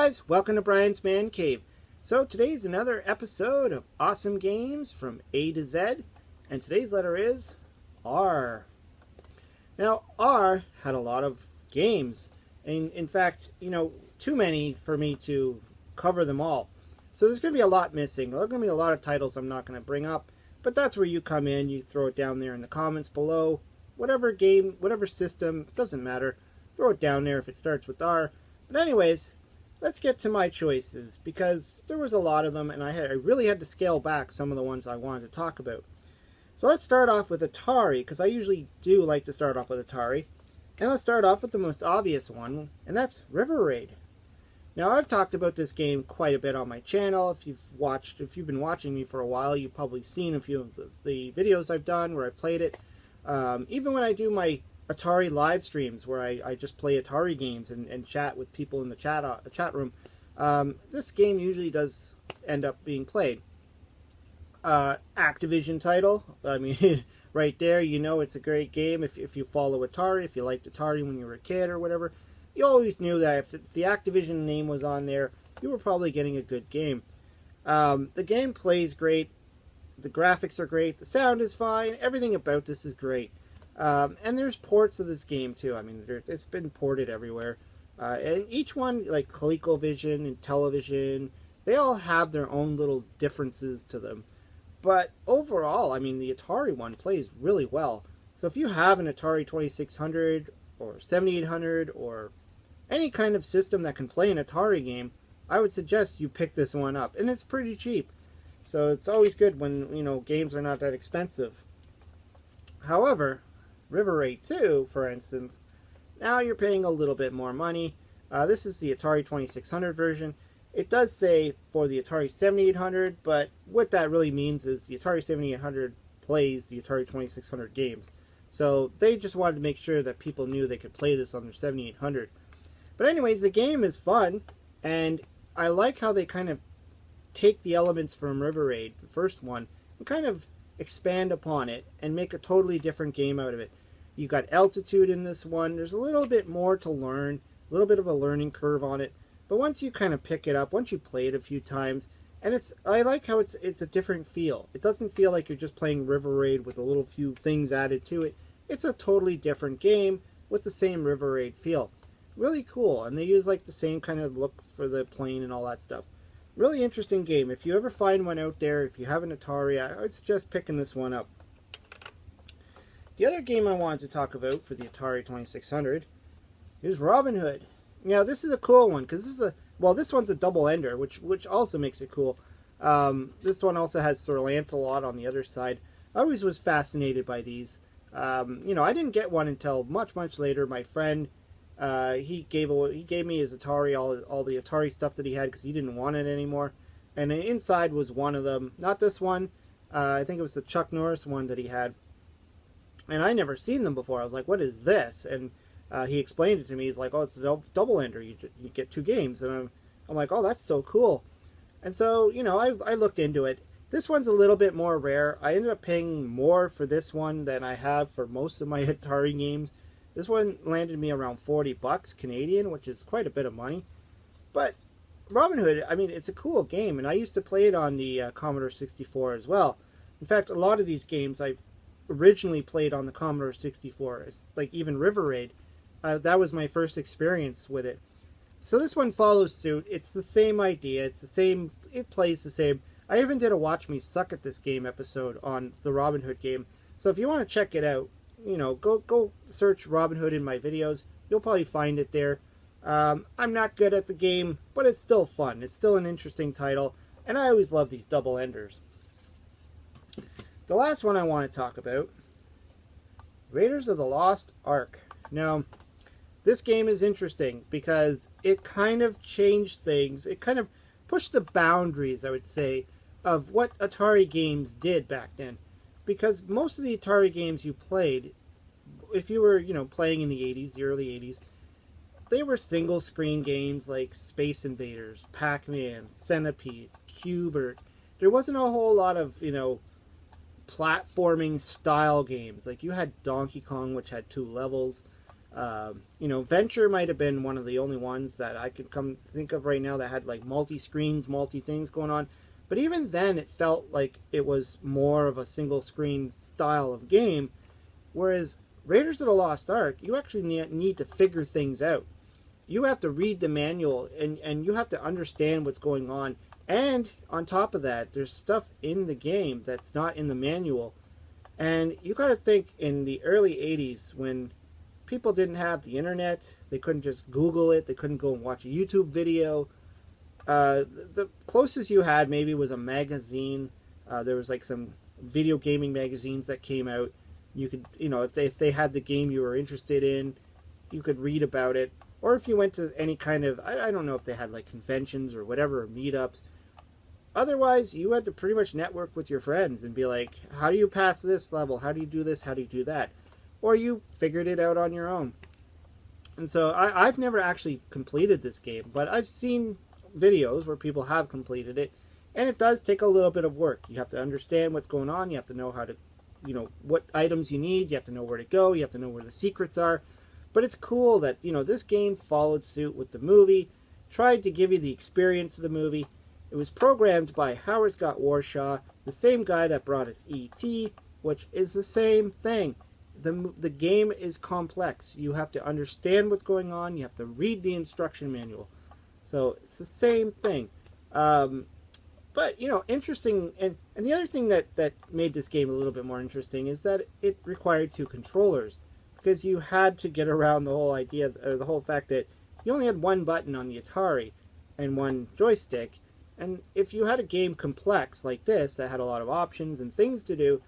guys, welcome to Brian's Man Cave. So today's another episode of awesome games from A to Z, and today's letter is R. Now R had a lot of games, and in fact, too many for me to cover them all. So there's going to be a lot missing. There's going to be a lot of titles I'm not going to bring up, but that's where you come in. You throw it down there in the comments below. Whatever game, whatever system, doesn't matter. Throw it down there if it starts with R. But anyways, let's get to my choices, because there was a lot of them, and I really had to scale back some of the ones I wanted to talk about. So let's start off with Atari, because I usually do like to start off with Atari. And let's start off with the most obvious one, and that's River Raid. Now, I've talked about this game quite a bit on my channel. If you've been watching me for a while, you've probably seen a few of the videos I've done where I've played it. Even when I do my Atari live streams where I just play Atari games and chat with people in the chat room, this game usually does end up being played. Activision title, I mean, right there, it's a great game. If you follow Atari, if you liked Atari when you were a kid or whatever, you always knew that if the Activision name was on there, you were probably getting a good game. The game plays great, the graphics are great, the sound is fine, everything about this is great. And there's ports of this game too. I mean, it's been ported everywhere. And each one, like ColecoVision and Television, they all have their own little differences to them. But overall, I mean, the Atari one plays really well. So if you have an Atari 2600 or 7800 or any kind of system that can play an Atari game, I would suggest you pick this one up. And it's pretty cheap. So it's always good when, games are not that expensive. However, River Raid 2, for instance, now you're paying a little bit more money. This is the Atari 2600 version. It does say for the Atari 7800, but what that really means is the Atari 7800 plays the Atari 2600 games. So they just wanted to make sure that people knew they could play this on their 7800. But anyways, the game is fun, and I like how they kind of take the elements from River Raid, the first one, and kind of expand upon it and make a totally different game out of it. You got altitude in this one. There's a little bit more to learn, a little bit of a learning curve on it. But once you kind of pick it up, once you play it a few times, and I like how it's a different feel. It doesn't feel like you're just playing River Raid with a little few things added to it. It's a totally different game with the same River Raid feel. Really cool, and they use like the same kind of look for the plane and all that stuff. Really interesting game. If you ever find one out there, if you have an Atari, I would suggest picking this one up. The other game I wanted to talk about for the Atari 2600 is Robin Hood. Now, this is a cool one, because this one's a double-ender, which also makes it cool. This one also has Sir Lancelot on the other side. I always was fascinated by these. I didn't get one until much, much later. My friend, he gave me his Atari, all the Atari stuff that he had, because he didn't want it anymore. And inside was one of them. Not this one. I think it was the Chuck Norris one that he had. And I never seen them before. I was like, what is this? And he explained it to me. He's like, oh, it's a double-ender. You get two games. And I'm like, oh, that's so cool. And so, I looked into it. This one's a little bit more rare. I ended up paying more for this one than I have for most of my Atari games. This one landed me around 40 bucks Canadian, which is quite a bit of money. But Robin Hood, I mean, it's a cool game. And I used to play it on the Commodore 64 as well. In fact, a lot of these games I've originally played on the Commodore 64. It's like even River Raid. That was my first experience with it. So this one follows suit. It's the same idea. It's the same. It plays the same. I even did a Watch Me Suck at This Game episode on the Robin Hood game. So if you want to check it out, go search Robin Hood in my videos. You'll probably find it there. I'm not good at the game, but it's still fun. It's still an interesting title. And I always love these double-enders. The last one I want to talk about, Raiders of the Lost Ark. Now, this game is interesting because it kind of changed things. It kind of pushed the boundaries, I would say, of what Atari games did back then. Because most of the Atari games you played, if you were, playing in the 80s, the early 80s, they were single-screen games like Space Invaders, Pac-Man, Centipede, Q*bert. There wasn't a whole lot of, platforming style games. Like you had Donkey Kong, which had 2 levels. You know, Venture might have been one of the only ones that I could come think of right now that had like multi screens, multi things going on. But even then, it felt like it was more of a single screen style of game. Whereas Raiders of the Lost Ark, you actually need to figure things out. You have to read the manual and you have to understand what's going on. And on top of that, there's stuff in the game that's not in the manual. And you got to think in the early 80s when people didn't have the internet, they couldn't just Google it, they couldn't go and watch a YouTube video. The closest you had maybe was a magazine. There was like some video gaming magazines that came out. You could, you know, if they had the game you were interested in, you could read about it. Or if you went to any kind of, I don't know if they had like conventions or whatever, or meetups. Otherwise, you had to pretty much network with your friends and be like, how do you pass this level? How do you do this? How do you do that? Or you figured it out on your own. And so I've never actually completed this game, but I've seen videos where people have completed it, and it does take a little bit of work. You have to understand what's going on. You have to know how to, you know, what items you need. You have to know where to go. You have to know where the secrets are. But it's cool that, you know, this game followed suit with the movie, tried to give you the experience of the movie. It was programmed by Howard Scott Warshaw, the same guy that brought us E.T., which is the same thing. The game is complex. You have to understand what's going on. You have to read the instruction manual. So it's the same thing. But, you know, interesting. And the other thing that made this game a little bit more interesting is that it required two controllers. Because you had to get around the whole idea, or the whole fact that you only had one button on the Atari and one joystick. And if you had a game complex like this that had a lot of options and things to do,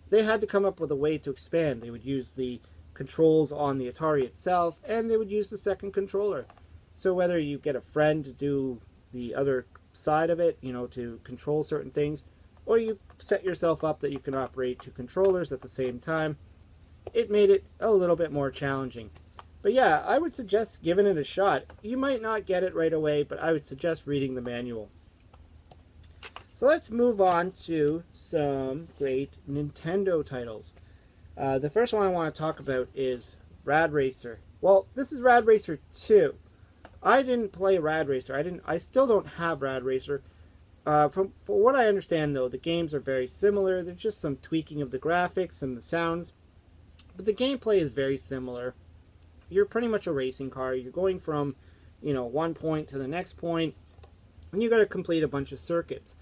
they had to come up with a way to expand. They would use the controls on the Atari itself, and they would use the second controller. So whether you get a friend to do the other side of it, you know, to control certain things, or you set yourself up that you can operate two controllers at the same time, it made it a little bit more challenging. But yeah, I would suggest giving it a shot. You might not get it right away, but I would suggest reading the manual. So let's move on to some great Nintendo titles. The first one I want to talk about is Rad Racer. Well, this is Rad Racer 2. I didn't play Rad Racer. I still don't have Rad Racer. From what I understand, though, the games are very similar. There's just some tweaking of the graphics and the sounds. But the gameplay is very similar. You're pretty much a racing car. You're going from, you know, one point to the next point, and you got to complete a bunch of circuits.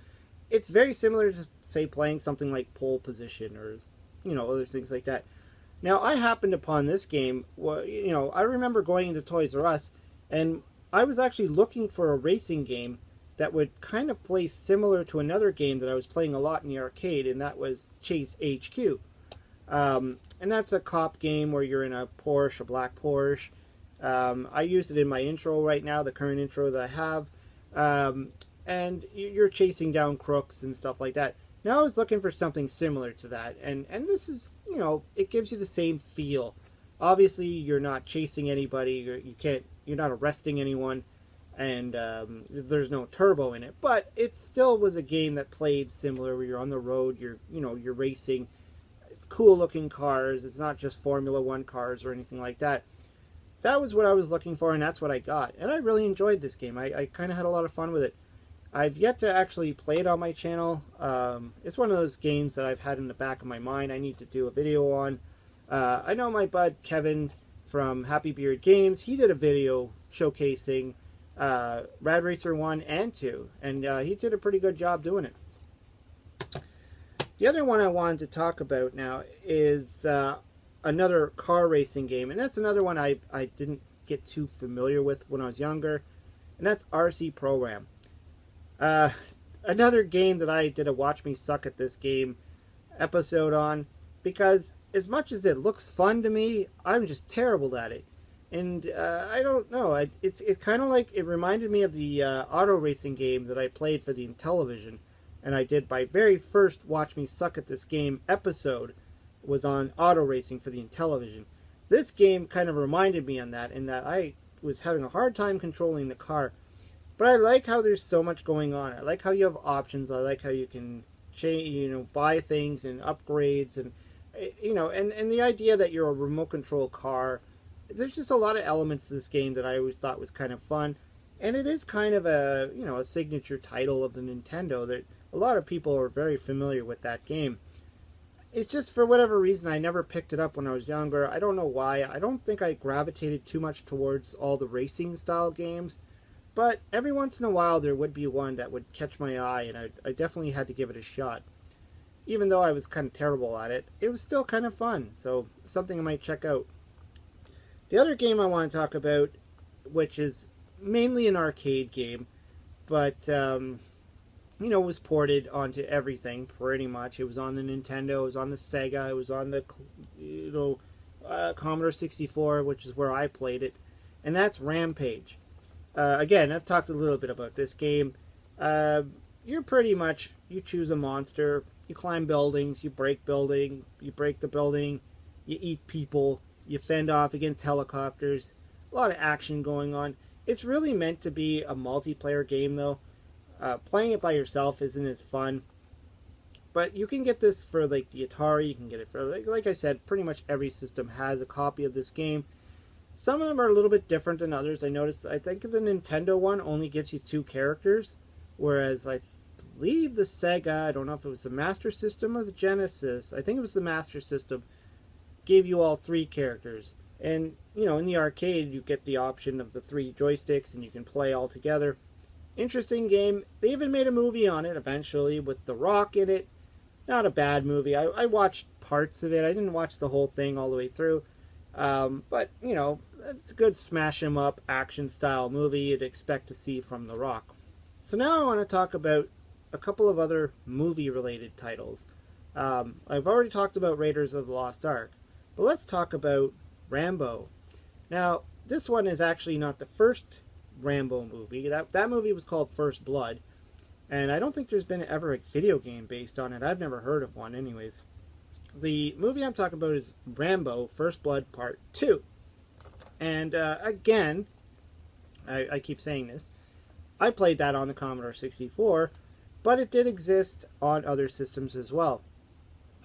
It's very similar to, say, playing something like Pole Position or, you know, other things like that. Now, I happened upon this game. Well, you know, I remember going into Toys R Us, and I was actually looking for a racing game that would kind of play similar to another game that I was playing a lot in the arcade, and that was Chase HQ. And that's a cop game where you're in a Porsche, a black Porsche. I used it in my intro right now, the current intro that I have. And you're chasing down crooks and stuff like that. Now I was looking for something similar to that. And this is, you know, it gives you the same feel. Obviously, you're not chasing anybody. You're not arresting anyone. And there's no turbo in it. But it still was a game that played similar where you're on the road, you're racing. Cool looking cars. It's not just Formula One cars or anything like that. That was what I was looking for, and that's what I got. And I really enjoyed this game. I kind of had a lot of fun with it. I've yet to actually play it on my channel. It's one of those games that I've had in the back of my mind I need to do a video on. I know my bud Kevin from Happy Beard Games, he did a video showcasing Rad Racer 1 and 2, and he did a pretty good job doing it. The other one I wanted to talk about now is another car racing game, and that's another one I didn't get too familiar with when I was younger, and that's RC Pro-Am. Another game that I did a Watch Me Suck at This Game episode on, because as much as it looks fun to me, I'm just terrible at it. And I don't know, it's kind of like, it reminded me of the auto racing game that I played for the Intellivision. And I did my very first Watch Me Suck at This Game episode was on auto racing for the Intellivision. This game kind of reminded me on that, in that I was having a hard time controlling the car. But I like how there's so much going on. I like how you have options. I like how you can change, buy things and upgrades, and and the idea that you're a remote control car there's just a lot of elements to this game that I always thought was kind of fun, and it is kind of a, you know, a signature title of the Nintendo that a lot of people are very familiar with that game. It's just for whatever reason I never picked it up when I was younger. I don't know why. I don't think I gravitated too much towards all the racing style games, but every once in a while there would be one that would catch my eye, and I definitely had to give it a shot. Even though I was kind of terrible at it, it was still kind of fun, so something I might check out. The other game I want to talk about, which is mainly an arcade game, but you know, was ported onto everything pretty much. It was on the Nintendo, it was on the Sega, it was on the, you know, Commodore 64, which is where I played it, and that's Rampage. Again, I've talked a little bit about this game. You're pretty much, you choose a monster, you climb buildings, you break the building, you eat people, you fend off against helicopters. A lot of action going on. It's really meant to be a multiplayer game, though. Playing it by yourself isn't as fun. But you can get this for like the Atari, you can get it for, like I said, pretty much every system has a copy of this game. Some of them are a little bit different than others. I noticed, I think the Nintendo one only gives you 2 characters, whereas I believe the Sega, I don't know if it was the Master System or the Genesis, I think it was the Master System, gave you all 3 characters. And, you know, in the arcade you get the option of the 3 joysticks and you can play all together. Interesting game. They even made a movie on it eventually with The Rock in it. Not a bad movie. I watched parts of it. I didn't watch the whole thing all the way through. But, you know, it's a good smash 'em up action style movie you'd expect to see from The Rock. So now I want to talk about a couple of other movie related titles. I've already talked about Raiders of the Lost Ark, but let's talk about Rambo. Now, this one is actually not the first Rambo movie. That movie was called First Blood, and I don't think there's been ever a video game based on it. I've never heard of one anyways. The movie I'm talking about is Rambo First Blood Part 2. And again, I keep saying this, I played that on the Commodore 64, but it did exist on other systems as well.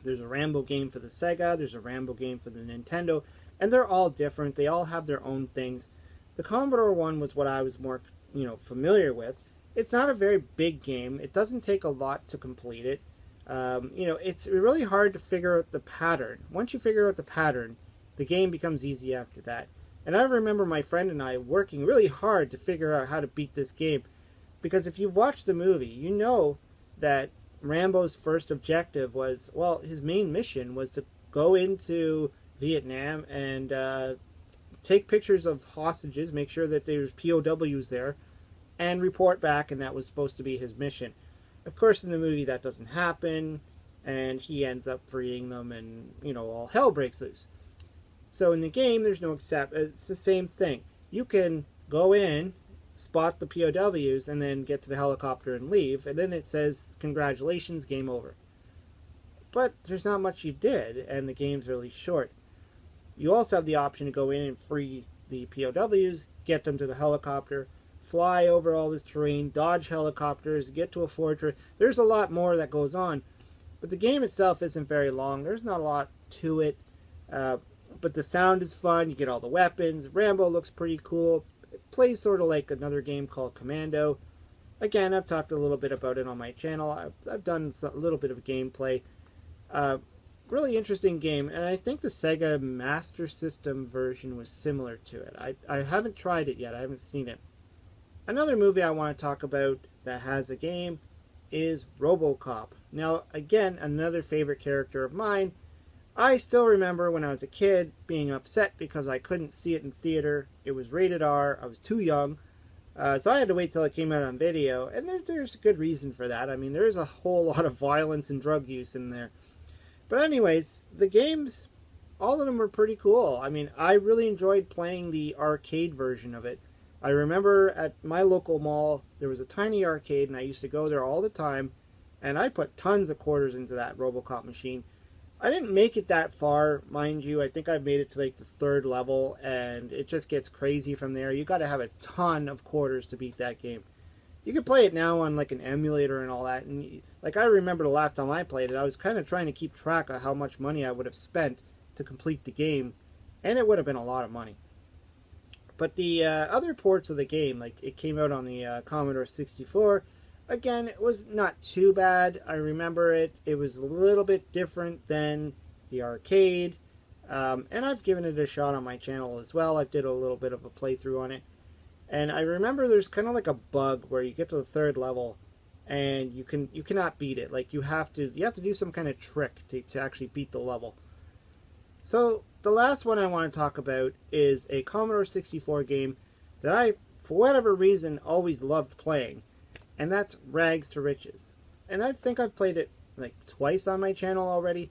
There's a Rambo game for the Sega, there's a Rambo game for the Nintendo, and they're all different. They all have their own things. The Commodore one was what I was more, you know, familiar with. It's not a very big game. It doesn't take a lot to complete it. You know, it's really hard to figure out the pattern. Once you figure out the pattern, the game becomes easy after that. And I remember my friend and I working really hard to figure out how to beat this game. Because if you've watched the movie, you know that Rambo's first objective was, well, his main mission was to go into Vietnam and take pictures of hostages, make sure that there's POWs there, and report back, and that was supposed to be his mission. Of course, in the movie that doesn't happen, and he ends up freeing them, and, you know, all hell breaks loose. So in the game, there's no except. It's the same thing. You can go in, spot the POWs, and then get to the helicopter and leave, and then it says, congratulations, game over. But there's not much you did, and the game's really short. You also have the option to go in and free the POWs, get them to the helicopter, fly over all this terrain, dodge helicopters, get to a fortress. There's a lot more that goes on. But the game itself isn't very long. There's not a lot to it. But the sound is fun. You get all the weapons. Rambo looks pretty cool. It plays sort of like another game called Commando. Again, I've talked a little bit about it on my channel. I've done a little bit of gameplay. Really interesting game, and I think the Sega Master System version was similar to it. I haven't tried it yet. I haven't seen it. Another movie I want to talk about that has a game is RoboCop. Now, again, another favorite character of mine. I still remember when I was a kid being upset because I couldn't see it in theater. It was rated R. I was too young. So I had to wait till it came out on video, and there's a good reason for that. I mean, there is a whole lot of violence and drug use in there. But anyways, the games, all of them were pretty cool. I mean, I really enjoyed playing the arcade version of it. I remember at my local mall, there was a tiny arcade, and I used to go there all the time, and I put tons of quarters into that RoboCop machine. I didn't make it that far, mind you. I think I made it to like the 3rd level, and it just gets crazy from there. You got to have a ton of quarters to beat that game. You can play it now on like an emulator and all that, and like I remember the last time I played it, I was kind of trying to keep track of how much money I would have spent to complete the game, and it would have been a lot of money. But the other ports of the game, like it came out on the Commodore 64, again, it was not too bad. I remember it. It was a little bit different than the arcade. And I've given it a shot on my channel as well. I've did a little bit of a playthrough on it. And I remember there's kind of like a bug where you get to the third level and you cannot beat it. Like you have to do some kind of trick to actually beat the level. So the last one I want to talk about is a Commodore 64 game that I, for whatever reason, always loved playing. And that's Rags to Riches. And I think I've played it like twice on my channel already.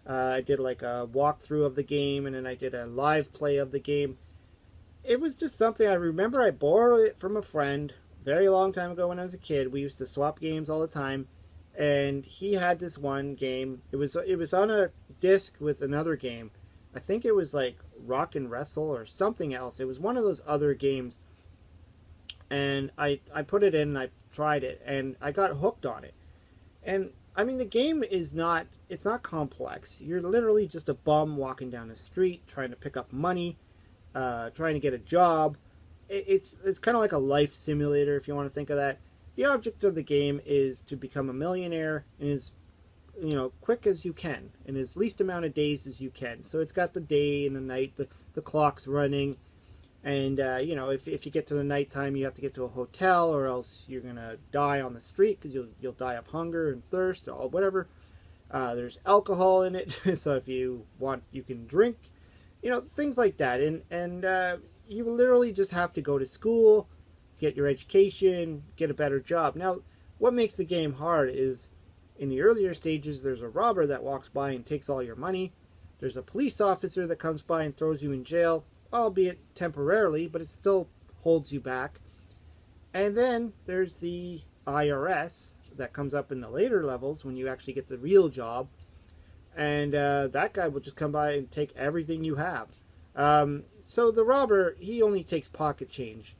I did like a walkthrough of the game, and then I did a live play of the game. It was just something I remember. I borrowed it from a friend a very long time ago when I was a kid. We used to swap games all the time, and he had this one game. It was on a disc with another game. I think it was like Rock and Wrestle or something else. It was one of those other games, and I put it in and I tried it, and I got hooked on it. And I mean, the game is it's not complex. You're literally just a bum walking down the street trying to pick up money, trying to get a job. It's kind of like a life simulator, if you want to think of that. The object of the game is to become a millionaire in as quick as you can, in as least amount of days as you can. So it's got the day and the night, the clock's running, and if you get to the nighttime, you have to get to a hotel, or else you're gonna die on the street because you'll die of hunger and thirst or whatever. There's alcohol in it, so if you want, you can drink, things like that. And you literally just have to go to school, get your education, get a better job. Now, what makes the game hard is in the earlier stages, there's a robber that walks by and takes all your money. There's a police officer that comes by and throws you in jail, albeit temporarily, but it still holds you back. And then there's the IRS that comes up in the later levels when you actually get the real job. And that guy will just come by and take everything you have. So the robber, he only takes pocket change.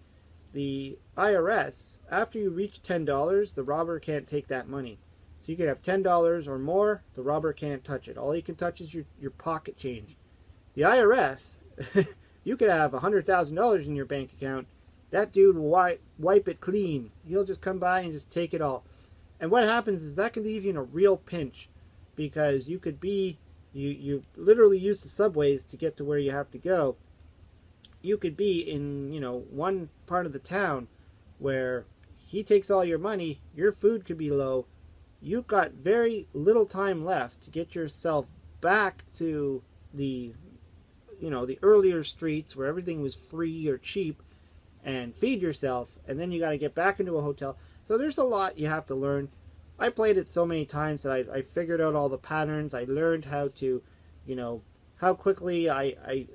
The IRS, after you reach $10, the robber can't take that money. So you could have $10 or more, the robber can't touch it. All he can touch is your pocket change. The IRS, you could have $100,000 in your bank account. That dude will wipe it clean. He'll just come by and just take it all. And what happens is that can leave you in a real pinch, because you could be, you literally use the subways to get to where you have to go. You could be in, one part of the town where he takes all your money, your food could be low, you've got very little time left to get yourself back to the earlier streets where everything was free or cheap, and feed yourself, and then you got to get back into a hotel. So there's a lot you have to learn. I played it so many times that I figured out all the patterns. I learned how to, how quickly I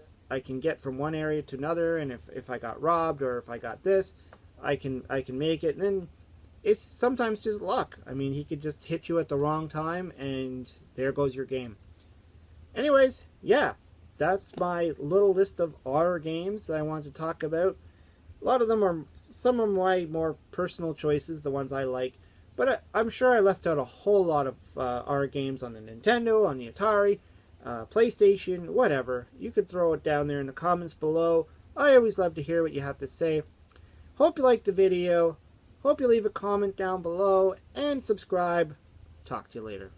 can get from one area to another, and if I got robbed or if I got this, I can make it. And then it's sometimes just luck. I mean, he could just hit you at the wrong time, and there goes your game. Anyways, yeah, that's my little list of horror games that I want to talk about. A lot of them are, some of my more personal choices, the ones I like. But I'm sure I left out a whole lot of horror games on the Nintendo, on the Atari, PlayStation, whatever. You could throw it down there in the comments below. I always love to hear what you have to say. Hope you liked the video. Hope you leave a comment down below and subscribe. Talk to you later.